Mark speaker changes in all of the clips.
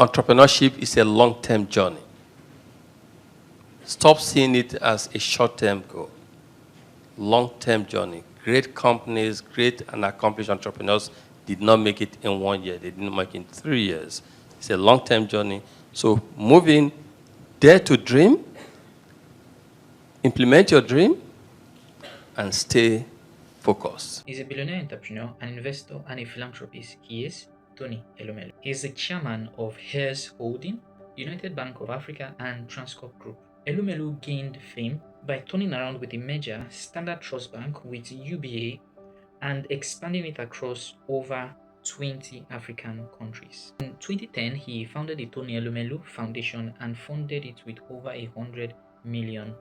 Speaker 1: entrepreneurship is a long-term journey. Stop seeing it as a short-term goal. Long-term journey. Great companies, great and accomplished entrepreneurs did not make it in 1 year. They didn't make it in 3 years. It's a long-term journey. So moving, dare to dream, implement your dream, and stay focused.
Speaker 2: He's a billionaire entrepreneur, an investor, and a philanthropist. He is Tony Elumelu. He is the chairman of Heirs Holdings, United Bank of Africa, and Transcorp Group. Elumelu gained fame by turning around with the merger Standard Trust Bank with UBA and expanding it across over 20 African countries. In 2010, he founded the Tony Elumelu Foundation and funded it with over $100 million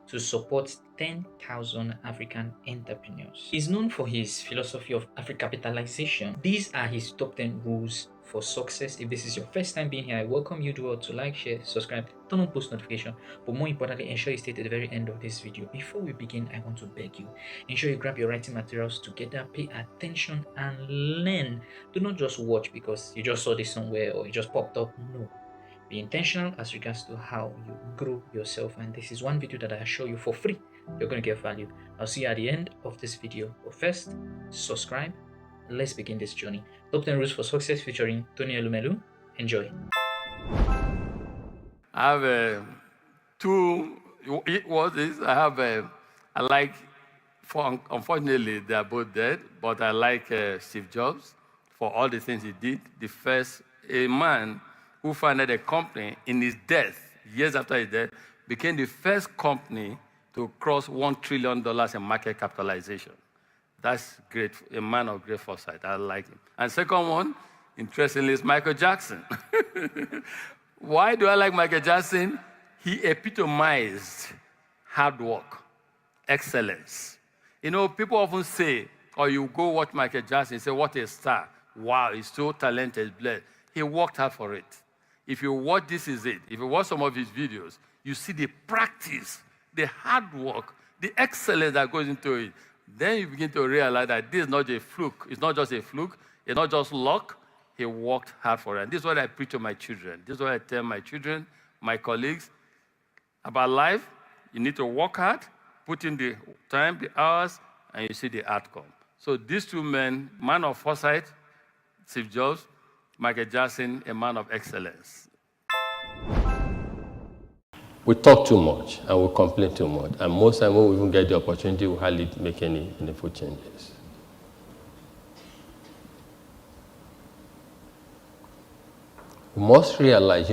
Speaker 2: to support 10,000 African entrepreneurs. He's known for his philosophy of Africapitalization. These are his top 10 rules for success. If this is your first time being here, I welcome you to like, share, subscribe, turn on post notification, but more importantly, ensure you stay to the very end of this video. Before we begin, I want to beg you, ensure you grab your writing materials together, pay attention and learn. Do not just watch because you just saw this somewhere or it just popped up. No. Be intentional as regards to how you grow yourself, and this is one video that I assure you for free you're going to get value. I'll see you at the end of this video, but first, subscribe. Let's begin this journey. Top 10 rules for success featuring Tony Elumelu. Enjoy.
Speaker 3: I have unfortunately they are both dead, but I like Steve Jobs for all the things he did. A man who founded a company in his death, years after his death, became the first company to cross $1 trillion in market capitalization. That's great, a man of great foresight. I like him. And second one, interestingly, is Michael Jackson. Why do I like Michael Jackson? He epitomized hard work, excellence. You know, people often say, or you go watch Michael Jackson and say, what a star. Wow, he's so talented, blessed. He worked hard for it. If you watch This Is It, if you watch some of his videos, you see the practice, the hard work, the excellence that goes into it. Then you begin to realize that this is not a fluke. It's not just a fluke. It's not just luck. He worked hard for it. And this is what I preach to my children. This is what I tell my children, my colleagues, about life. You need to work hard, put in the time, the hours, and you see the outcome. So these two men, man of foresight, Steve Jobs, Michael Jackson, a man of excellence.
Speaker 1: We talk too much and we complain too much. And most times when we even get the opportunity, we hardly make any meaningful changes. You must realize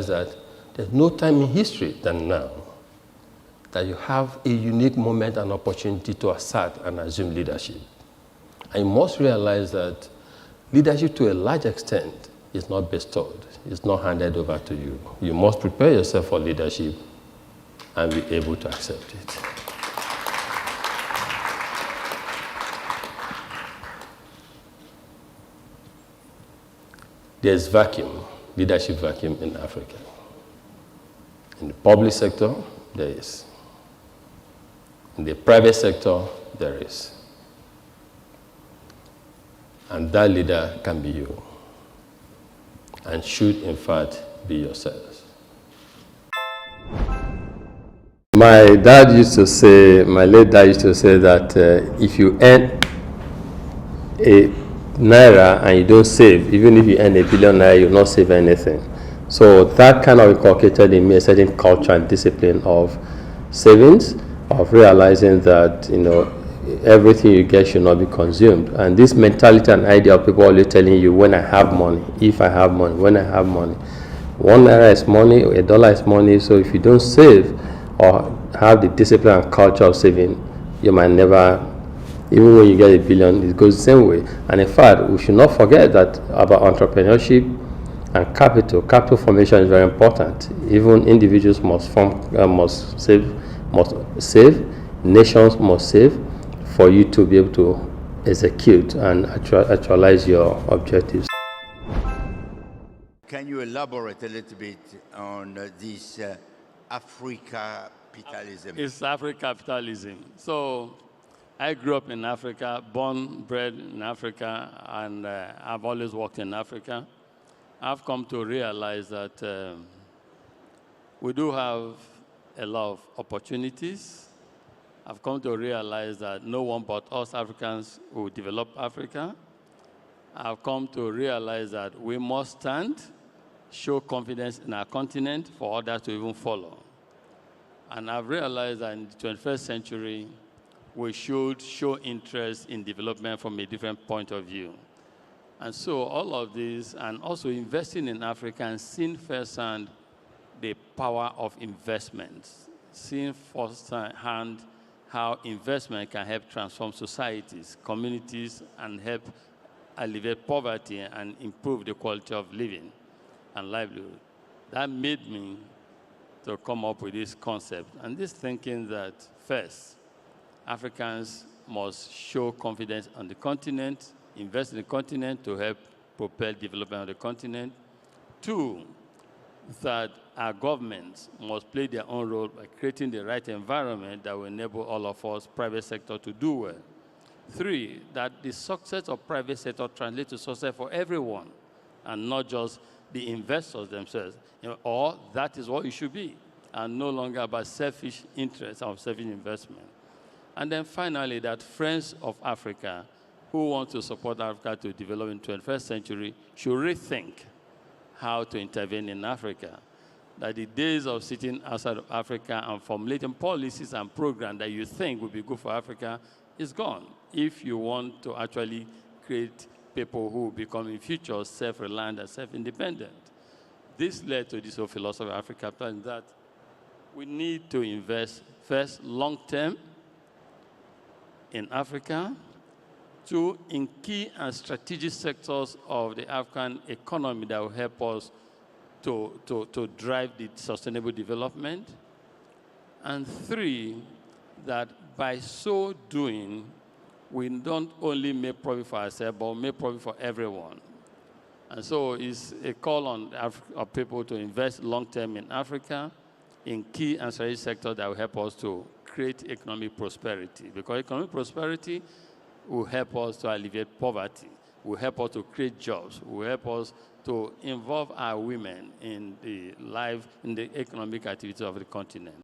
Speaker 1: that there's no time in history than now that you have a unique moment and opportunity to assert and assume leadership. And you must realize that leadership, to a large extent, is not bestowed. It's not handed over to you. You must prepare yourself for leadership and be able to accept it. There's vacuum, leadership vacuum in Africa. In the public sector, there is. In the private sector, there is. And that leader can be you, and should, in fact, be yourselves. My late dad used to say that if you earn a naira and you don't save, even if you earn $1 billion naira, you will not save anything. So that kind of inculcated in me a certain culture and discipline of savings, of realizing that, you know, everything you get should not be consumed. And this mentality and idea of people always telling you, when I have money, if I have money, when I have money. $1 naira is money, $1 is money. So if you don't save or have the discipline and culture of saving, you might never, even when you get $1 billion, it goes the same way. And in fact, we should not forget that about entrepreneurship and capital. Capital formation is very important. Even individuals must save, nations must save, for you to be able to execute and actualize your objectives.
Speaker 4: Can you elaborate a little bit on this Africapitalism?
Speaker 3: It's Africapitalism. So I grew up in Africa, born, bred in Africa, and I've always worked in Africa. I've come to realize that we do have a lot of opportunities. I've come to realize that no one but us Africans will develop Africa. I've come to realize that we must stand, show confidence in our continent for others to even follow. And I've realized that in the 21st century, we should show interest in development from a different point of view. And so all of this, and also investing in Africa and seeing firsthand the power of investments, seeing firsthand how investment can help transform societies, communities, and help alleviate poverty and improve the quality of living and livelihood. That made me to come up with this concept and this thinking that first, Africans must show confidence on the continent, invest in the continent to help propel development of the continent. Two, that our governments must play their own role by creating the right environment that will enable all of us, private sector, to do well. Three, that the success of private sector translates to success for everyone and not just the investors themselves. Or that is what it should be, and no longer about selfish interests or selfish investment. And then finally, that friends of Africa who want to support Africa to develop in the 21st century should rethink how to intervene in Africa. That the days of sitting outside of Africa and formulating policies and programs that you think would be good for Africa is gone. If you want to actually create people who will become in future self-reliant and self-independent. This led to this whole philosophy of Africapitalism that we need to invest first long-term in Africa, two, in key and strategic sectors of the African economy that will help us to drive the sustainable development, and three, that by so doing, we don't only make profit for ourselves, but make profit for everyone. And so it's a call on people to invest long-term in Africa, in key and strategic sectors that will help us to create economic prosperity. Because economic prosperity will help us to alleviate poverty, will help us to create jobs, will help us to involve our women in the economic activity of the continent.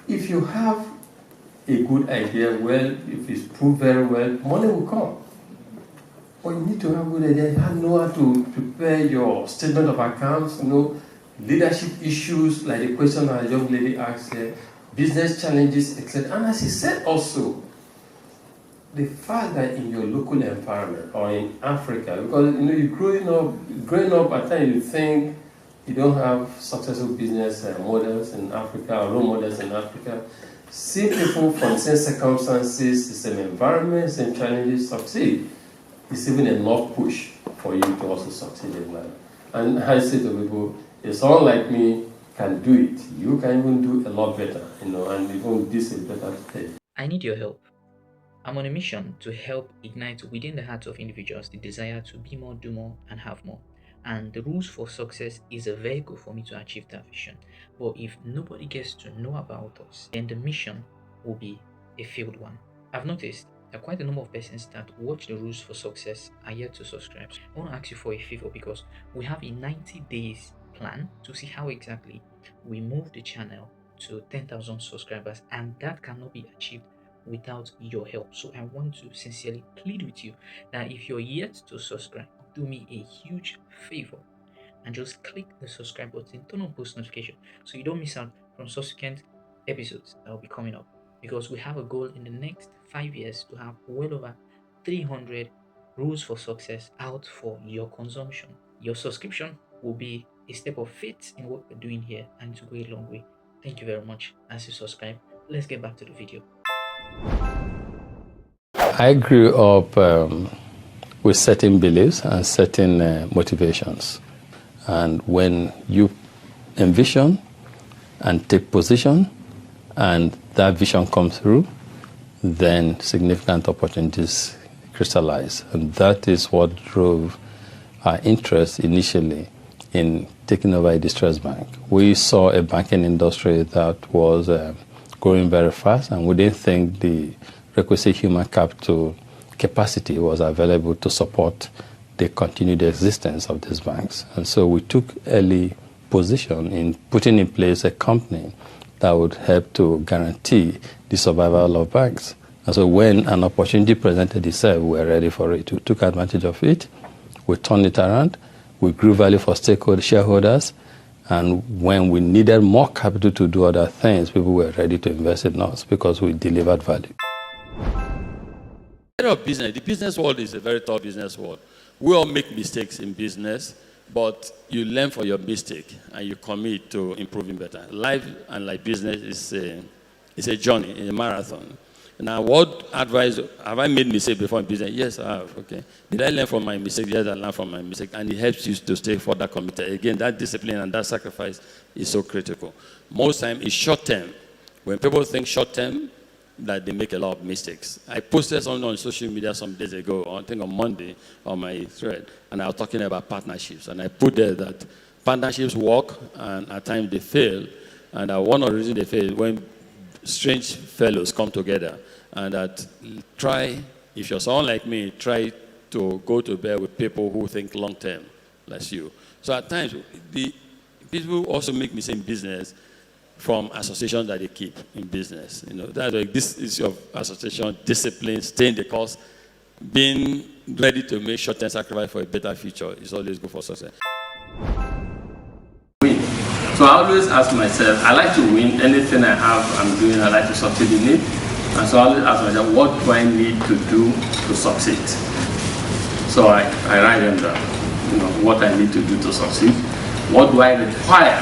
Speaker 1: If you have a good idea, well, if it's proved very well, money will come. But you need to have a good idea. You have to know how to prepare your statement of accounts, leadership issues, like the question our young lady asked here, business challenges, etc. And as he said also, the fact that in your local environment or in Africa, because you're growing up, at times you think you don't have successful business models in Africa or role models in Africa. See people from the same circumstances, the same environment, same challenges succeed. It's even enough push for you to also succeed in life. And I say to people, if someone like me can do it, you can even do a lot better, and even this is better today.
Speaker 2: I need your help. I'm on a mission to help ignite within the hearts of individuals the desire to be more, do more, and have more. And the Rules for Success is a vehicle for me to achieve that vision. But if nobody gets to know about us, then the mission will be a failed one. I've noticed that quite a number of persons that watch the Rules for Success are yet to subscribe. I want to ask you for a favor because we have a 90 days plan to see how exactly we move the channel to 10,000 subscribers, and that cannot be achieved without your help. So I want to sincerely plead with you that if you're yet to subscribe, do me a huge favor and just click the subscribe button, turn on post notification so you don't miss out from subsequent episodes that will be coming up, because we have a goal in the next 5 years to have well over 300 rules for success out for your consumption. Your subscription will be a step of faith in what we're doing here, and to go a long way. Thank you very much. As you subscribe, let's get back to the video.
Speaker 1: I grew up with certain beliefs and certain motivations. And when you envision and take position and that vision comes through, then significant opportunities crystallize. And that is what drove our interest initially in taking over a distressed bank. We saw a banking industry that was growing very fast, and we didn't think the requisite human capital capacity was available to support they continue the existence of these banks. And so we took early position in putting in place a company that would help to guarantee the survival of banks. And so when an opportunity presented itself, we were ready for it. We took advantage of it. We turned it around. We grew value for shareholders. And when we needed more capital to do other things, people were ready to invest in us because we delivered value.
Speaker 3: Business. The business world is a very tough business world. We all make mistakes in business, but you learn from your mistake and you commit to improving better. Life and like business is a journey, a marathon. Now, what advice have I made mistake before in business? Yes, I have. Okay. Did I learn from my mistake? Yes, I learned from my mistake, and it helps you to stay further committed. Again, that discipline and that sacrifice is so critical. Most time, it's short term. When people think short term, that they make a lot of mistakes. I posted something on social media some days ago, I think on Monday, on my thread, and I was talking about partnerships. And I put there that partnerships work, and at times they fail. And one of the reasons they fail is when strange fellows come together. And that try, if you're someone like me, try to go to bed with people who think long term, like you. So at times, the people also make mistakes in business from associations that they keep in business. You know, that's like this is your association, discipline, staying the course, being ready to make short-term sacrifice for a better future is always good for success.
Speaker 1: So I always ask myself, I like to win. Anything I have, I'm doing, I like to succeed in it. And so I always ask myself, what do I need to do to succeed? So I write them down, you know, what I need to do to succeed. What do I require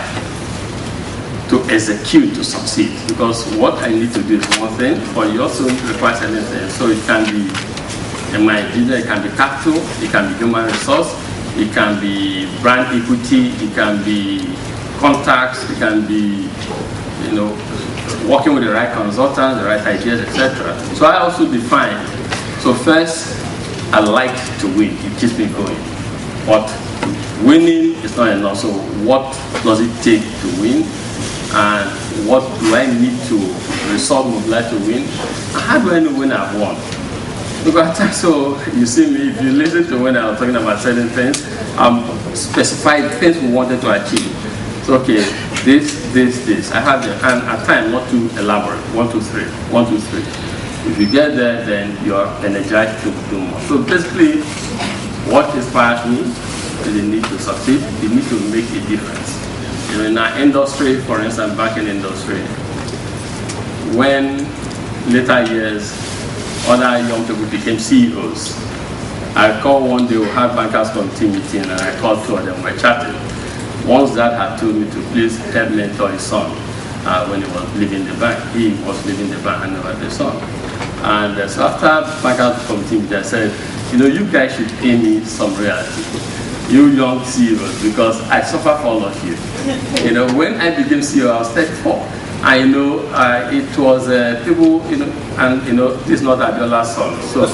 Speaker 1: to execute to succeed? Because what I need to do is one thing, but you also require certain things. So it can be, in my business, it can be capital, it can be human resource, it can be brand equity, it can be contacts, it can be, you know, working with the right consultants, the right ideas, etc. So I also define. So first, I like to win. It keeps me going. But winning is not enough. So what does it take to win? And what do I need to resolve would like to win? And how do I know when I've won? Because so you see me, if you listen to when I was talking about certain things, specified things we wanted to achieve. So okay, this. I have them, and at times not too elaborate. 1, 2, 3. 1, 2, 3. If you get there, then you're energized to do more. So basically, what inspires me is the need to succeed, the need to make a difference. You know, in our industry, for instance, banking industry, when later years, other young people became CEOs, I called one day, we had bankers committee meeting, and I called two of them, we're chatting. Once dad had told me to please help mentor his son when he was leaving the bank. He was leaving the bank and never the son. And so after bankers committee meeting, I said, you know, you guys should pay me some royalty. You young CEOs, because I suffer for all of you. You know, when I became CEO, I was 34. I know it was people, you know, and you know, this is not Abiola's son. So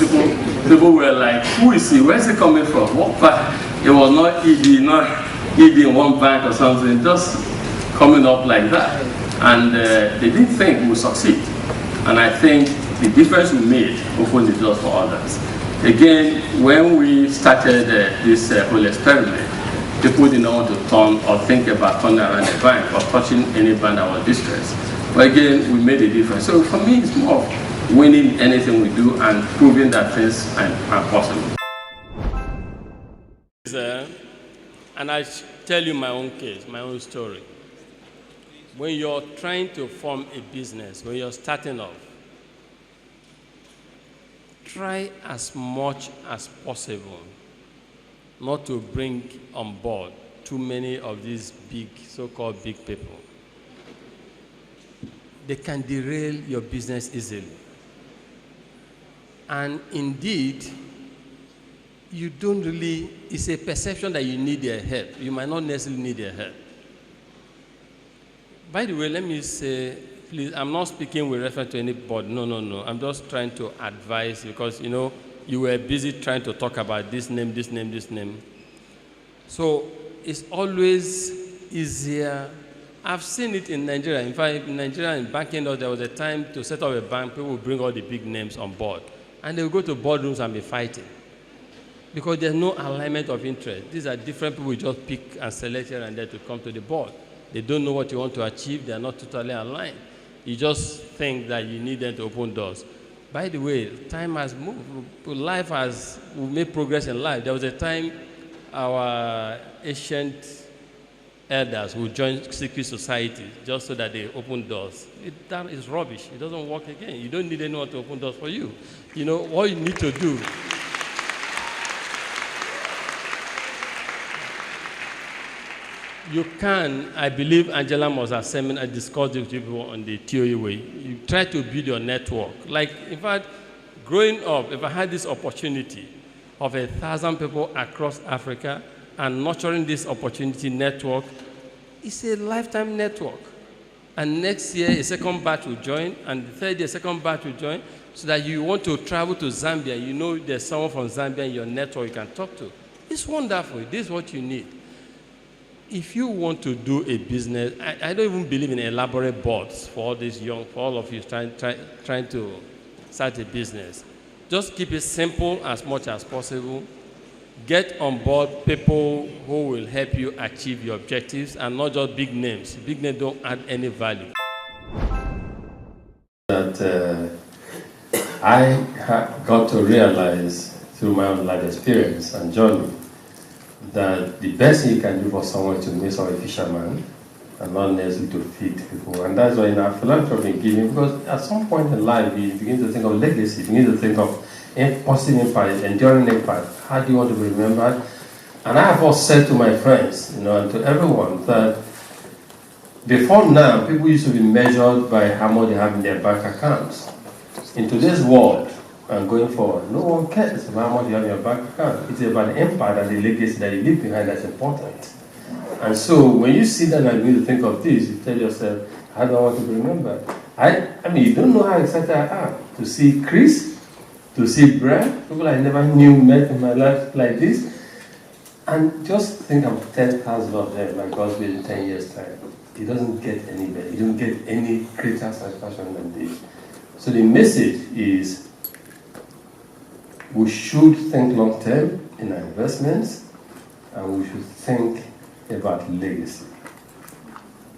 Speaker 1: people were like, who is he? Where's he coming from? What bank? It was not ED, not ED in one bank or something, just coming up like that. And they didn't think we would succeed. And I think the difference we made opened the doors for others. Again, when we started this whole experiment, people didn't want to turn or think about turning around a bank or touching any bank that was distressed. But again, we made a difference. So for me, it's more of winning anything we do and proving that things are possible.
Speaker 3: And I tell you my own case, my own story. When you're trying to form a business, when you're starting off, try as much as possible not to bring on board too many of these big, so-called big people. They can derail your business easily. And indeed, you don't really, it's a perception that you need their help. You might not necessarily need their help. By the way, let me say, please, I'm not speaking with reference to anybody. No. I'm just trying to advise because, you know, you were busy trying to talk about this name, this name, this name. So it's always easier. I've seen it in Nigeria. In fact, in Nigeria, in banking, there was a time to set up a bank, people would bring all the big names on board. And they would go to boardrooms and be fighting.
Speaker 1: because there's no alignment of interest. These are different people. You just pick and select here and there to come to the board. They don't know what you want to achieve. They are not totally aligned. You just think that you need them to open doors. By the way, time has moved. We've made progress in life. There was a time our ancient elders would join secret society just so that they open doors. That is rubbish. It doesn't work again. You don't need anyone to open doors for you. You know, what you need to do you can, I believe Angela must have seminar discussed with people on the theory way. You try to build your network. Like, in fact, growing up, if I had this opportunity of 1,000 people across Africa and nurturing this opportunity network, it's a lifetime network. And next year, a second batch will join, and the third year, a second batch will join, so that you want to travel to Zambia, you know there's someone from Zambia in your network you can talk to. It's wonderful. This is what you need. If you want to do a business, I don't even believe in elaborate boards for all these young, for all of you trying to start a business. Just keep it simple as much as possible. Get on board people who will help you achieve your objectives and not just big names. Big names don't add any value. That I got to realize through my own life experience and journey that the best thing you can do for someone is to make someone a fisherman and not necessarily to feed people. And that's why in our philanthropy giving, because at some point in life, you begin to think of legacy, you begin to think of positive impact, enduring impact. How do you want to be remembered? And I have also said to my friends, you know, and to everyone that before now, people used to be measured by how much they have in their bank accounts. In today's world, and going forward, no one cares about how much you have in your bank account. It's about the impact and the legacy that you leave behind that's important. And so when you sit down and begin to think of this, you tell yourself, how do I want to be remembered? I mean, you don't know how excited I am to see Chris, to see Brad, people I never knew met in my life like this. And just think of 10,000 of them, like God's will in 10 years' time. It doesn't get any better. You don't get any greater satisfaction than this. So the message is, we should think long-term in our investments, and we should think about legacy.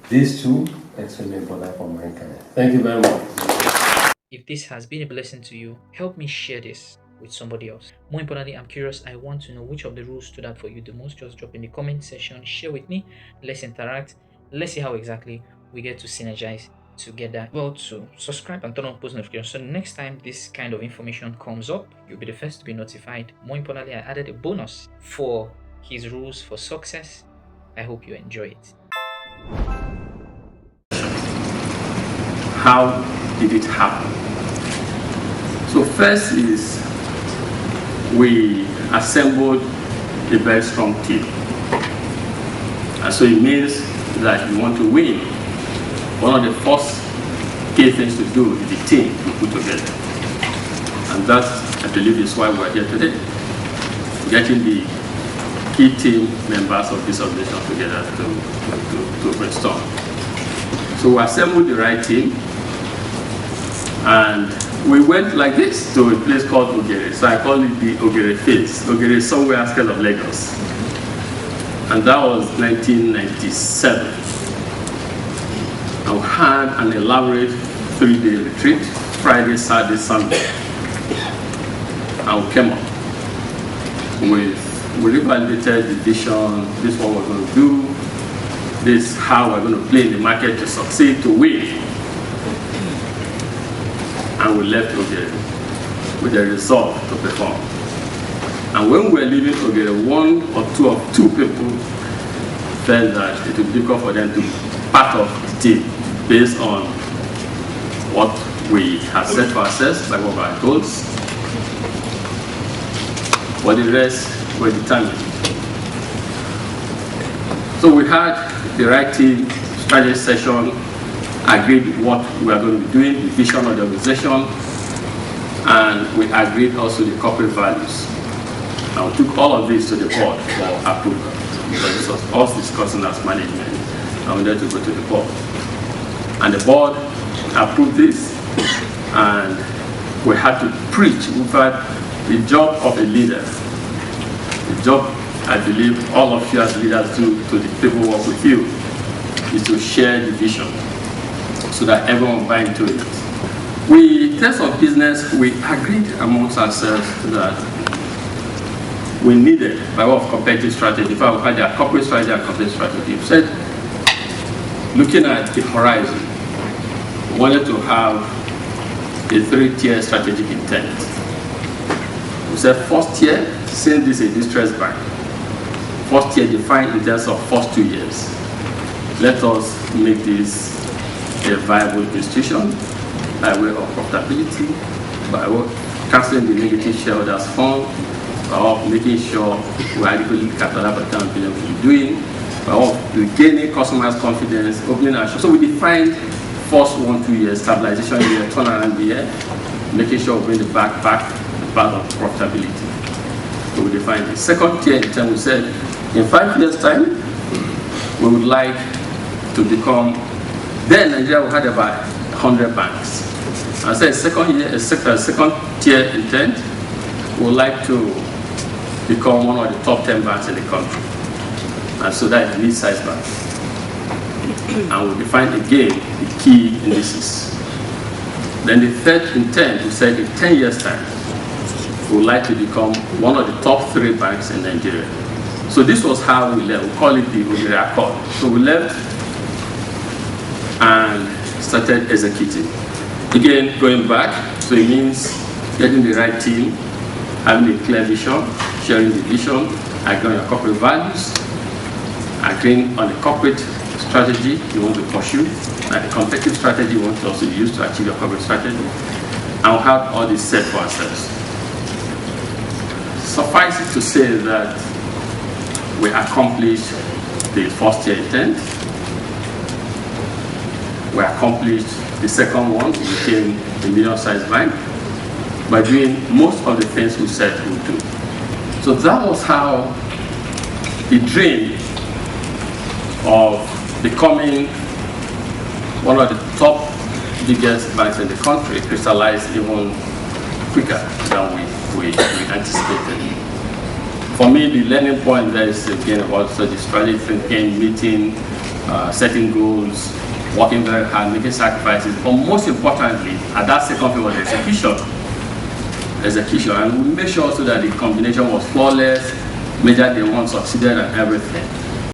Speaker 1: These two are extremely important for mankind. Thank you very much.
Speaker 2: If this has been a blessing to you, help me share this with somebody else. More importantly, I'm curious. I want to know which of the rules stood out for you the most. Just drop in the comment section, share with me. Let's interact. Let's see how exactly we get to synergize together. Well, to subscribe and turn on post notifications so next time this kind of information comes up, you'll be the first to be notified. More importantly, I added a bonus for his rules for success. I hope you enjoy it.
Speaker 3: How did it happen? So first is we assembled a very strong team. And so it means that you want to win. One of the first key things to do is the team we put together. And that, I believe, is why we're here today. Getting the key team members of this organization together to brainstorm. So we assembled the right team, and we went like this to a place called Ogere. So I call it the Ogere Fields. Ogere is somewhere outside of Lagos. And that was 1997. I had an elaborate 3-day retreat, Friday, Saturday, Sunday. And we came up we revalidated the vision, this is what we're going to do, this is how we're going to play in the market to succeed, to win. And we left Ogere with a resolve to perform. And when we were leaving Ogere, one or two people felt that it would be difficult for them to be part of the team based on what we had set for ourselves by what our goals. For the rest, were determined. So we had the right team, strategy session, agreed what we are going to be doing, the vision of the organization, and we agreed also the corporate values. And we took all of this to the board for approval, because this was us discussing as management, and we had to go to the board. And the board approved this, and we had to preach. In fact, the job of a leader The job, I believe, all of you as leaders do to the people who work with you is to share the vision so that everyone will buy into it. In terms of business, we agreed amongst ourselves that we needed, by way of competitive strategy, if I would call it corporate strategy and competitive strategy, we said, looking at the horizon, we wanted to have a 3-tier strategic intent. We said, first tier, since this is a distressed bank, first tier defined in terms of first 2 years. Let us make this a viable institution by way of profitability, by way of cancelling the negative shareholders fund, by way of making sure we adequately capitalize by the time we're doing, by way of regaining customers' confidence, opening our shop. So we defined first 1-2 years, stabilization year, turnaround year, making sure we bring the back part of profitability. So we defined the second tier in terms, we said, in 5 years' time, we would like to become, then Nigeria had about 100 banks. I said second tier intent, we would like to become one of the top 10 banks in the country. And so that is mid-sized banks. And we defined again the key indices. Then the third intent, we said in 10 years' time, we would like to become one of the top 3 banks in Nigeria. So this was how we left. We call it the Ogiri Accord. So we left and started executing. Again, going back, so it means getting the right team, having a clear vision, sharing the vision, agreeing on your corporate values, agreeing on the corporate strategy you want to pursue, and the competitive strategy you want to also use to achieve your corporate strategy, and we'll have all this set for ourselves. Suffice it to say that we accomplished the first year intent. We accomplished the second one, we became a medium-sized bank by doing most of the things we said we would do. So that was how the dream of becoming one of the top biggest banks in the country crystallized even quicker than we anticipated. For me, the learning point there is again about the strategic thinking, meeting, setting goals, working very hard, making sacrifices, but most importantly, at that second phase was execution, and we made sure also that the combination was flawless, measured the one succeeded and everything.